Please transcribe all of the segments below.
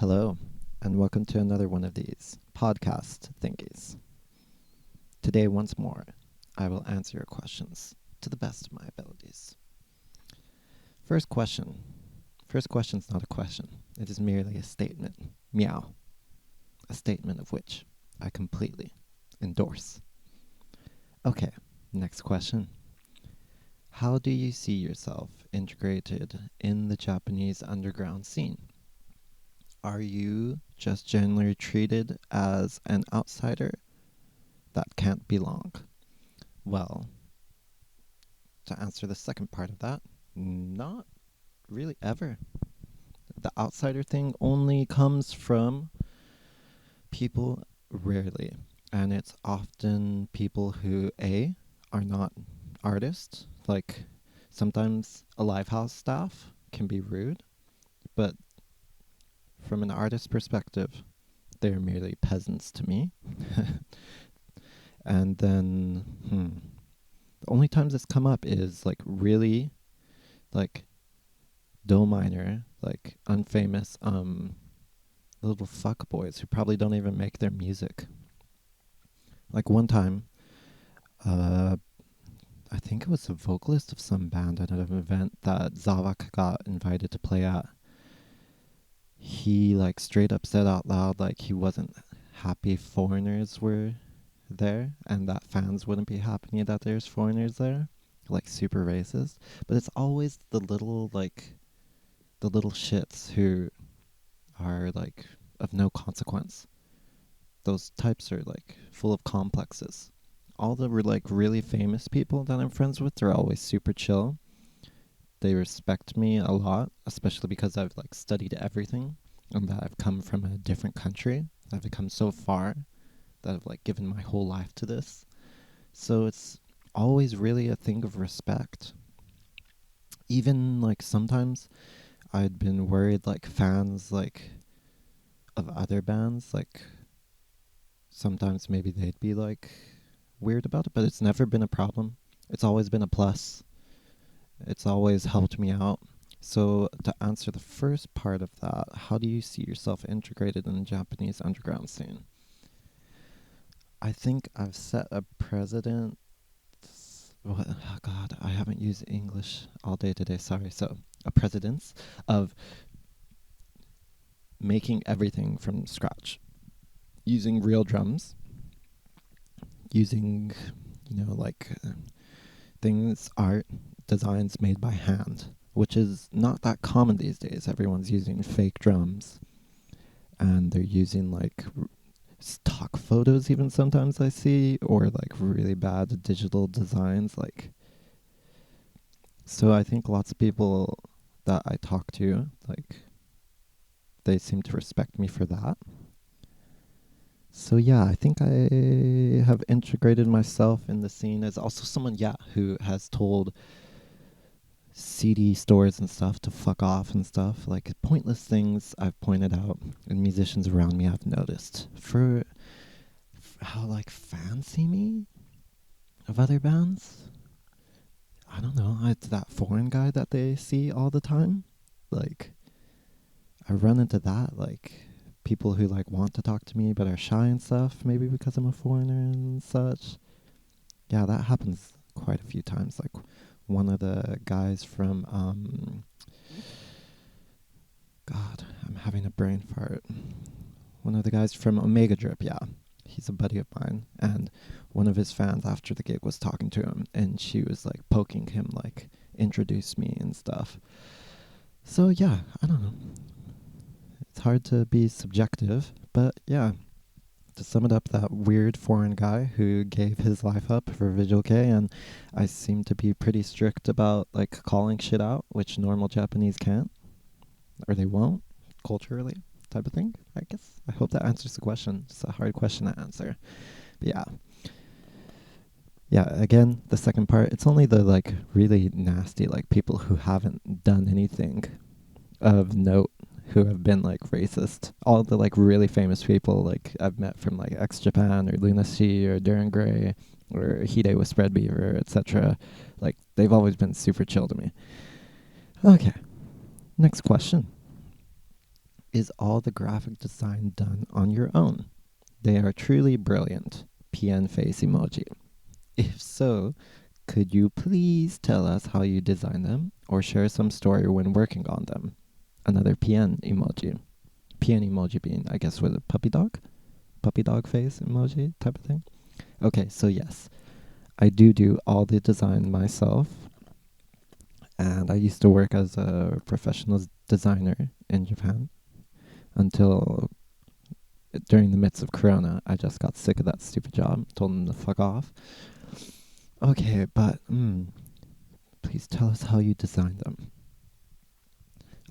Hello, and welcome to another one of these podcast thingies. Today, once more, I will answer your questions to the best of my abilities. First question. First question's not a question. It is merely a statement. Meow. A statement of which I completely endorse. Okay, next question. How do you see yourself integrated in the Japanese underground scene? Are you just generally treated as an outsider that can't belong? Well, to answer the second part of that, not really ever. The outsider thing only comes from people rarely, and it's often people who A, are not artists. Like sometimes a live house staff can be rude, but from an artist's perspective, they're merely peasants to me. And then, the only times it's come up is like really, like, dough miner, like unfamous, little fuckboys who probably don't even make their music. Like one time, I think it was a vocalist of some band at an event that Zavak got invited to play at. He like straight up said out loud like he wasn't happy foreigners were there and that fans wouldn't be happy that there's foreigners there. Like super racist. But it's always the little shits who are like of no consequence. Those types are like full of complexes. All the like really famous people that I'm friends with are always super chill. They respect me a lot, especially because I've like studied everything and that I've come from a different country. I've come so far that I've like given my whole life to this. So it's always really a thing of respect. Even like sometimes I'd been worried like fans like of other bands, like sometimes maybe they'd be like weird about it, but it's never been a problem. It's always been a plus. It's always helped me out. So to answer the first part of that, how do you see yourself integrated in the Japanese underground scene? I think I've set a precedent. Oh God, I haven't used English all day today. Sorry. So a precedence of making everything from scratch, using real drums, using things, art, designs made by hand, which is not that common these days. Everyone's using fake drums, and they're using like stock photos even sometimes I see, or like really bad digital designs. Like, so I think lots of people that I talk to, like, they seem to respect me for that. So yeah, I think I have integrated myself in the scene as also someone, who has told CD stores and stuff to fuck off and stuff. Like pointless things I've pointed out and musicians around me I've noticed. For how like fans see me of other bands. I don't know, it's that foreign guy that they see all the time. Like, I run into that, like, people who like want to talk to me but are shy and stuff, maybe because I'm a foreigner and such. Yeah, that happens quite a few times. Like one of the guys from God, I'm having a brain fart. One of the guys from Omega Drip, yeah. He's a buddy of mine, and one of his fans after the gig was talking to him, and she was like poking him, like, introduce me and stuff. So yeah, I don't know. It's hard to be subjective, but yeah. To sum it up, that weird foreign guy who gave his life up for Visual K, and I seem to be pretty strict about like calling shit out, which normal Japanese can't, or they won't, culturally, type of thing, I guess. I hope that answers the question. It's a hard question to answer. But yeah. Yeah, again, the second part, it's only the like really nasty like people who haven't done anything of note who have been like racist. All the like really famous people like I've met from like X Japan or Luna Sea or Darren Gray or Hide with Spread Beaver, etc. Like they've always been super chill to me. Okay. Next question. Is all the graphic design done on your own? They are truly brilliant. PN face emoji. If so, could you please tell us how you design them or share some story when working on them? Another PN emoji. PN emoji being, I guess, with a puppy dog? Puppy dog face emoji type of thing? Okay, so yes, I do all the design myself. And I used to work as a professional designer in Japan until during the midst of Corona, I just got sick of that stupid job, told them to fuck off. Okay, but please tell us how you designed them.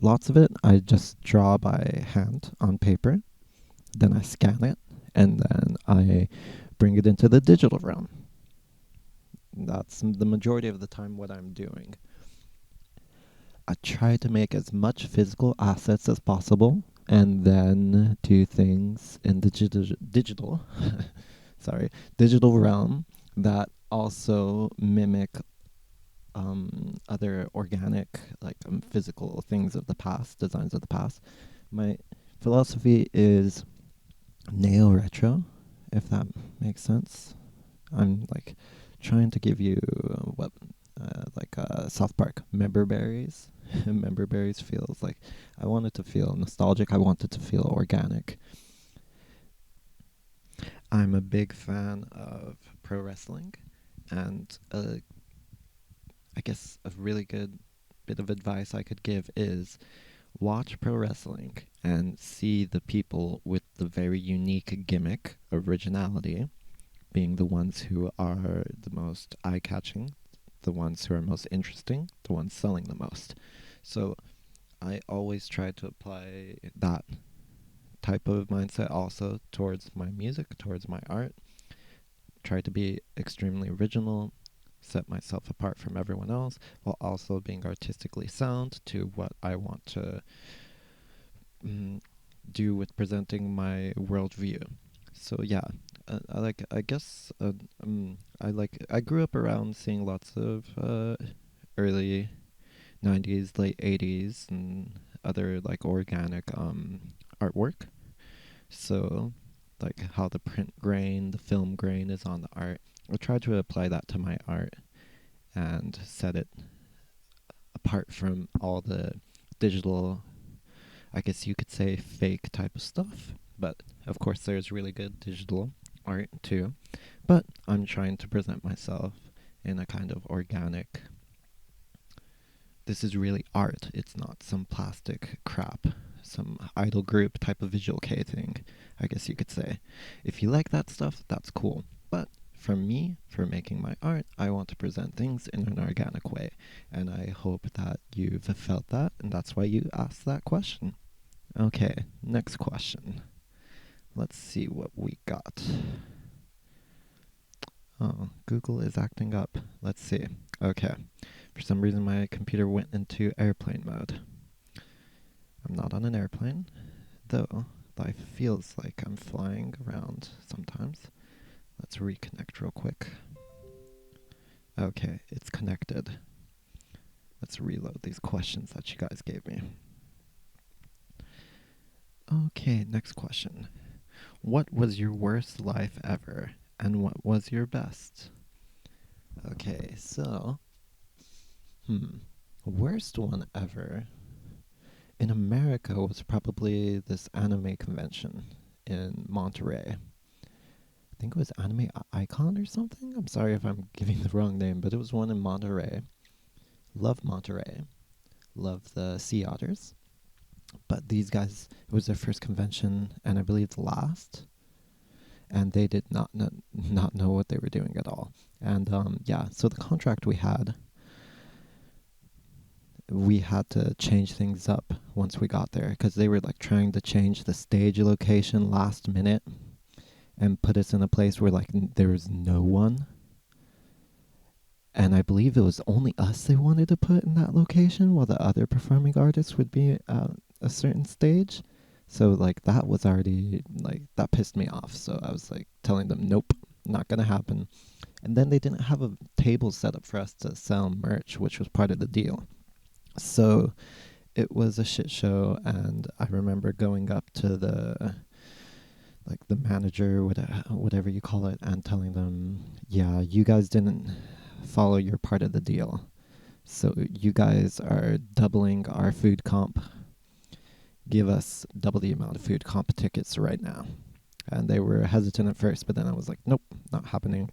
Lots of it I just draw by hand on paper, then I scan it, and then I bring it into the digital realm. That's the majority of the time what I'm doing. I try to make as much physical assets as possible and then do things in the digital digital realm that also mimic other organic, like physical things of the past, designs of the past. My philosophy is neo-retro, if that makes sense. I'm like trying to give you South Park member berries. Member berries feels like I want it to feel nostalgic. I want it to feel organic. I'm a big fan of pro wrestling, and I guess a really good bit of advice I could give is watch pro wrestling and see the people with the very unique gimmick, originality, being the ones who are the most eye-catching, the ones who are most interesting, the ones selling the most. So I always try to apply that type of mindset also towards my music, towards my art. Try to be extremely original, set myself apart from everyone else, while also being artistically sound to what I want to do with presenting my worldview. So yeah, I grew up around seeing lots of early 90s, late 80s, and other like organic artwork. So like how the print grain, the film grain is on the art. I try to apply that to my art and set it apart from all the digital, I guess you could say, fake type of stuff. But of course, there's really good digital art too. But I'm trying to present myself in a kind of organic. This is really art. It's not some plastic crap, some idol group type of visual kei thing, I guess you could say. If you like that stuff, that's cool. But for me, for making my art, I want to present things in an organic way. And I hope that you've felt that, and that's why you asked that question. Okay, next question. Let's see what we got. Oh, Google is acting up. Let's see. Okay. For some reason, my computer went into airplane mode. I'm not on an airplane, though life feels like I'm flying around sometimes. Let's reconnect real quick. Okay, it's connected. Let's reload these questions that you guys gave me. Okay, next question. What was your worst life ever, and what was your best? Okay, so, worst one ever in America was probably this anime convention in Monterey. I think it was Anime Icon or something. I'm sorry if I'm giving the wrong name, but it was one in Monterey. Love Monterey. Love the sea otters. But these guys, it was their first convention, and I believe the last. And they did not know what they were doing at all. And so the contract we had to change things up once we got there, because they were like trying to change the stage location last minute and put us in a place where like there was no one. And I believe it was only us they wanted to put in that location, while the other performing artists would be at a certain stage. So like that was already like, that pissed me off. So I was like telling them, nope, not gonna happen. And then they didn't have a table set up for us to sell merch, which was part of the deal. So it was a shit show, and I remember remember going up to the manager, whatever you call it, and telling them, yeah, you guys didn't follow your part of the deal. So you guys are doubling our food comp. Give us double the amount of food comp tickets right now. And they were hesitant at first, but then I was like, nope, not happening.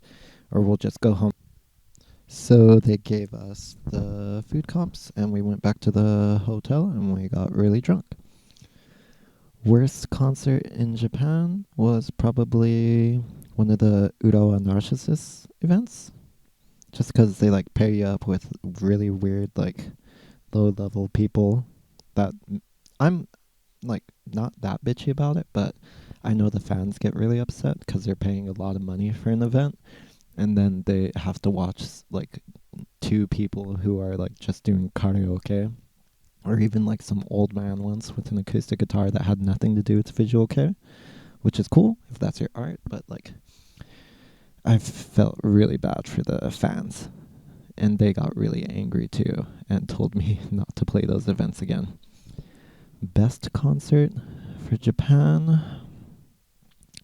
Or we'll just go home. So they gave us the food comps, and we went back to the hotel, and we got really drunk. Worst concert in Japan was probably one of the Urawa Narcissus events. Just because they pair you up with really weird, low level people that I'm not that bitchy about it, but I know the fans get really upset because they're paying a lot of money for an event, and then they have to watch two people who are just doing karaoke, or even some old man once with an acoustic guitar that had nothing to do with visual care, which is cool if that's your art, but I felt really bad for the fans, and they got really angry too and told me not to play those events again. Best concert for Japan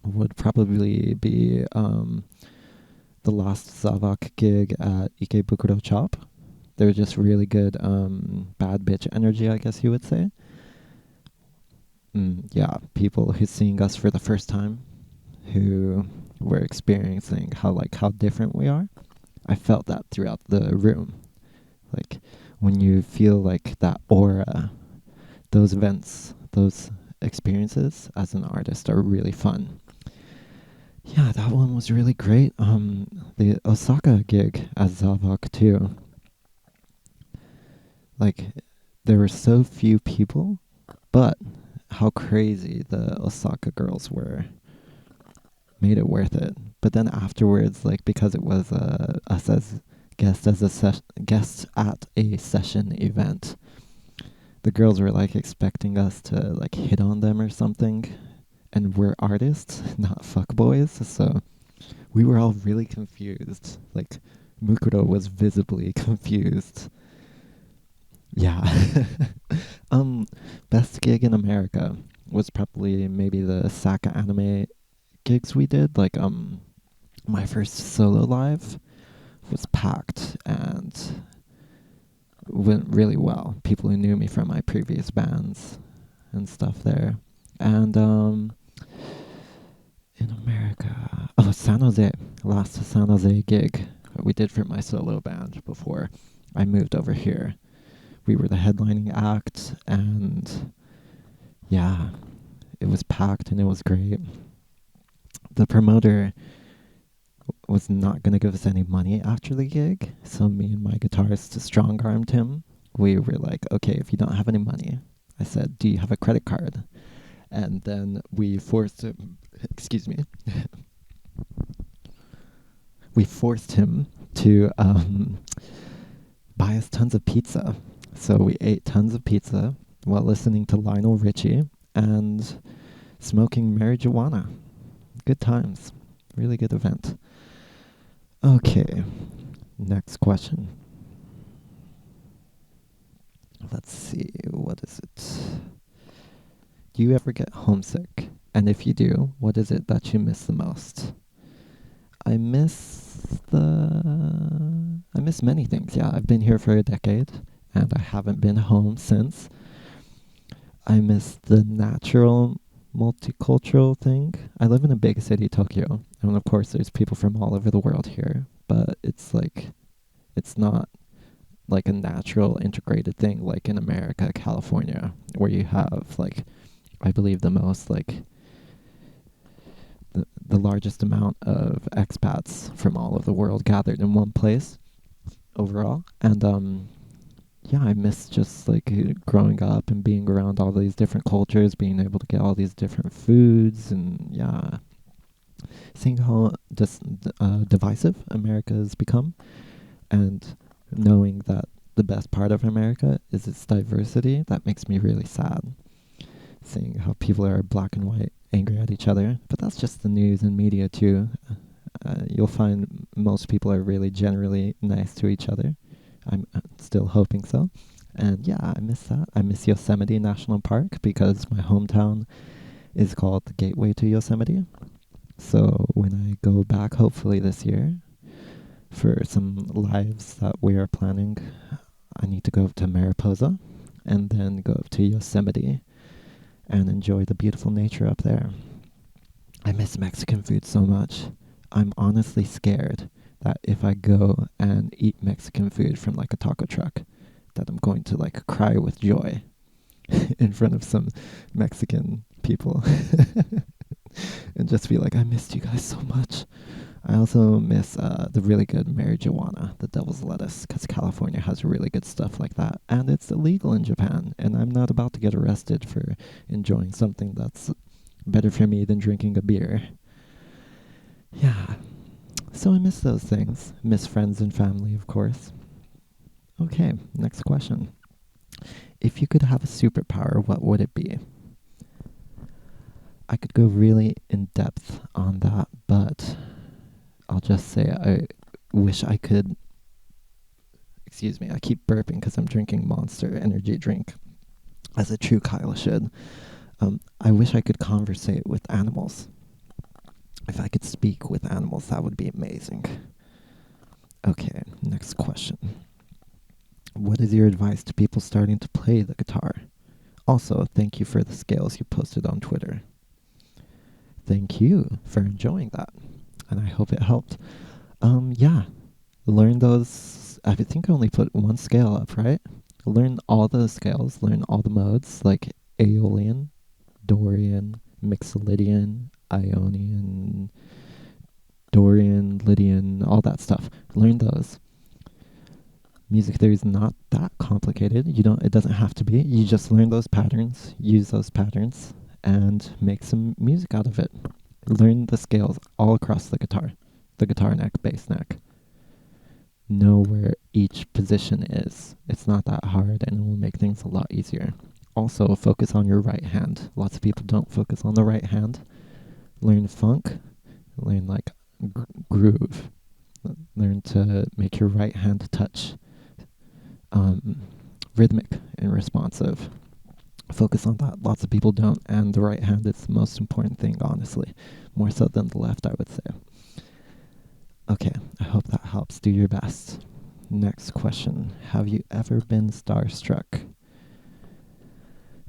would probably be the last Zavak gig at Ikebukuro Chop. They were just really good bad bitch energy, I guess you would say. Yeah, people who seeing us for the first time, who were experiencing how different we are. I felt that throughout the room. When you feel that aura, those events, those experiences as an artist are really fun. Yeah, that one was really great. The Osaka gig as Zavok too. There were so few people, but how crazy the Osaka girls were made it worth it. But then afterwards, because it was us as guests at a session event, the girls were expecting us to hit on them or something, and we're artists, not fuckboys, so we were all really confused. Mukuro was visibly confused. Yeah. Best gig in America was probably maybe the Saka anime gigs we did. My first solo live was packed and went really well. People who knew me from my previous bands and stuff there. And in America, San Jose, last San Jose gig we did for my solo band before I moved over here. We were the headlining act, and yeah, it was packed and it was great. The promoter was not going to give us any money after the gig, so me and my guitarist strong-armed him. We were like, okay, if you don't have any money, I said, do you have a credit card? And then we forced him, excuse me, we forced him to buy us tons of pizza. So we ate tons of pizza while listening to Lionel Richie and smoking marijuana. Good times. Really good event. Okay, next question. Let's see, what is it? Do you ever get homesick? And if you do, what is it that you miss the most? I miss many things. Yeah, I've been here for a decade, and I haven't been home since. I miss the natural multicultural thing. I live in a big city, Tokyo, and of course there's people from all over the world here, but it's not a natural integrated thing like in America, California, where you have I believe the most the largest amount of expats from all over the world gathered in one place overall. And yeah, I miss just growing up and being around all these different cultures, being able to get all these different foods, and yeah, seeing how divisive America has become, and knowing that the best part of America is its diversity. That makes me really sad. Seeing how people are black and white, angry at each other, but that's just the news and media too. You'll find most people are really generally nice to each other. I'm still hoping so. And yeah, I miss that. I miss Yosemite National Park because my hometown is called the Gateway to Yosemite. So when I go back, hopefully this year, for some lives that we are planning, I need to go to Mariposa and then go up to Yosemite and enjoy the beautiful nature up there. I miss Mexican food so much. I'm honestly scared that if I go and eat Mexican food from like a taco truck, that I'm going to like cry with joy in front of some Mexican people and just be like, I missed you guys so much. I also miss the really good marijuana, the devil's lettuce, because California has really good stuff like that. And it's illegal in Japan, and I'm not about to get arrested for enjoying something that's better for me than drinking a beer. Yeah, so I miss those things. Miss friends and family, of course. Okay, next question. If you could have a superpower, what would it be? I could go really in depth on that, but I'll just say I wish I could. Excuse me, I keep burping because I'm drinking Monster energy drink, as a true Kyle should. I wish I could conversate with animals. If I could speak with animals, that would be amazing. Okay, next question. What is your advice to people starting to play the guitar? Also, thank you for the scales you posted on Twitter. Thank you for enjoying that, and I hope it helped. Yeah, learn those. I think I only put one scale up, right? Learn all the scales, learn all the modes, like Aeolian, Dorian, Mixolydian, Ionian, Dorian, Lydian, all that stuff. Learn those. Music theory is not that complicated. It doesn't have to be. You just learn those patterns, use those patterns, and make some music out of it. Learn the scales all across the guitar neck, bass neck. Know where each position is. It's not that hard, and it will make things a lot easier. Also, focus on your right hand. Lots of people don't focus on the right hand. Learn funk. Learn like groove. Learn to make your right hand touch. Rhythmic and responsive. Focus on that. Lots of people don't, and the right hand is the most important thing, honestly. More so than the left, I would say. Okay, I hope that helps. Do your best. Next question. Have you ever been starstruck?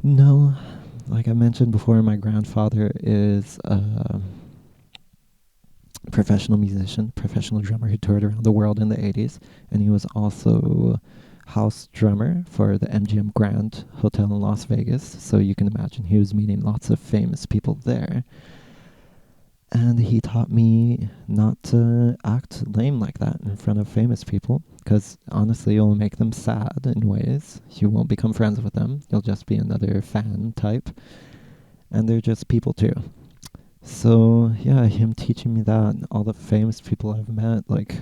No. Like I mentioned before, my grandfather is a professional musician, professional drummer who toured around the world in the 80s, and he was also house drummer for the MGM Grand Hotel in Las Vegas, so you can imagine he was meeting lots of famous people there. And he taught me not to act lame like that in front of famous people, because honestly, you'll make them sad in ways. You won't become friends with them. You'll just be another fan type. And they're just people too. So, yeah, him teaching me that, and all the famous people I've met, like,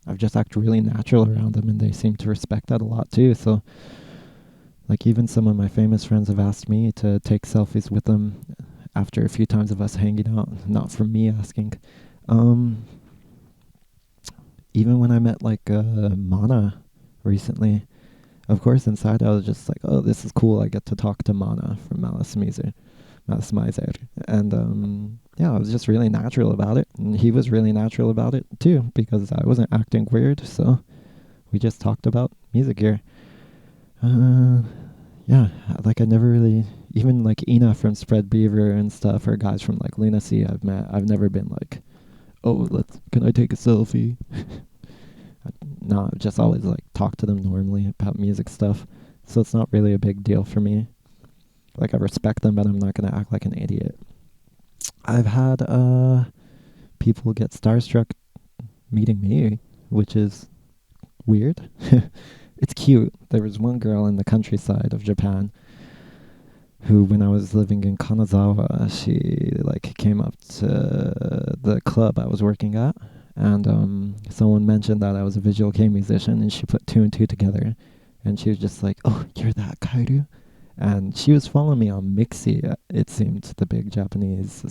I've just acted really natural around them, and they seem to respect that a lot too. So, like, even some of my famous friends have asked me to take selfies with them after a few times of us hanging out, not from me asking. Even when I met like Mana recently, of course inside I was just like, oh, this is cool. I get to talk to Mana from Malice Miser. And yeah, I was just really natural about it, and he was really natural about it too, because I wasn't acting weird. So we just talked about music here. Yeah, like I never really, even like Ina from Spread Beaver and stuff, or guys from like Luna C I've met, I've never been like, oh, can I take a selfie? No, I've just always like talked to them normally about music stuff, so it's not really a big deal for me. Like, I respect them, but I'm not gonna act like an idiot. I've had people get starstruck meeting me, which is weird. It's cute. There was one girl in the countryside of Japan who, when I was living in Kanazawa, she like came up to the club I was working at, and someone mentioned that I was a visual kei musician, and she put two and two together, and she was just like, "Oh, you're that kairu?" And she was following me on Mixi. It seemed, the big Japanese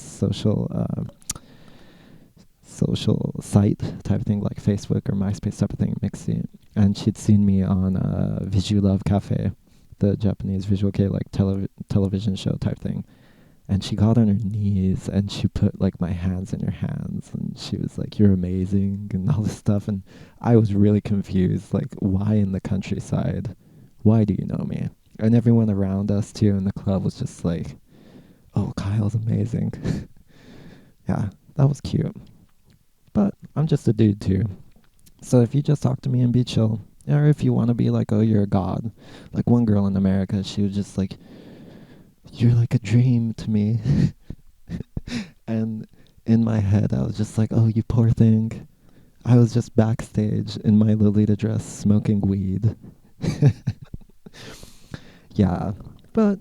social site type of thing, like Facebook or MySpace type of thing, Mixi. And she'd seen me on Visual Love Cafe, the Japanese visual kei, like television show type thing. And she got on her knees and she put like my hands in her hands and she was like, "You're amazing," and all this stuff. And I was really confused, like, why in the countryside? Why do you know me? And everyone around us too in the club was just like, "Oh, Kyle's amazing." Yeah, that was cute. But I'm just a dude too. So if you just talk to me and be chill, or if you want to be like, "Oh, you're a god," like one girl in America, she was just like, "You're like a dream to me." And in my head, I was just like, "Oh, you poor thing." I was just backstage in my Lolita dress smoking weed. Yeah, but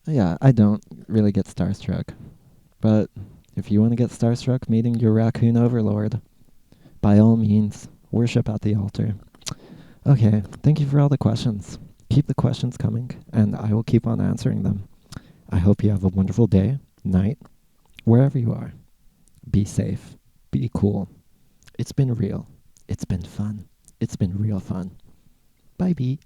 yeah, I don't really get starstruck. But if you want to get starstruck meeting your raccoon overlord, by all means, worship at the altar. Okay, thank you for all the questions. Keep the questions coming, and I will keep on answering them. I hope you have a wonderful day, night, wherever you are. Be safe. Be cool. It's been real. It's been fun. It's been real fun. Bye, bye.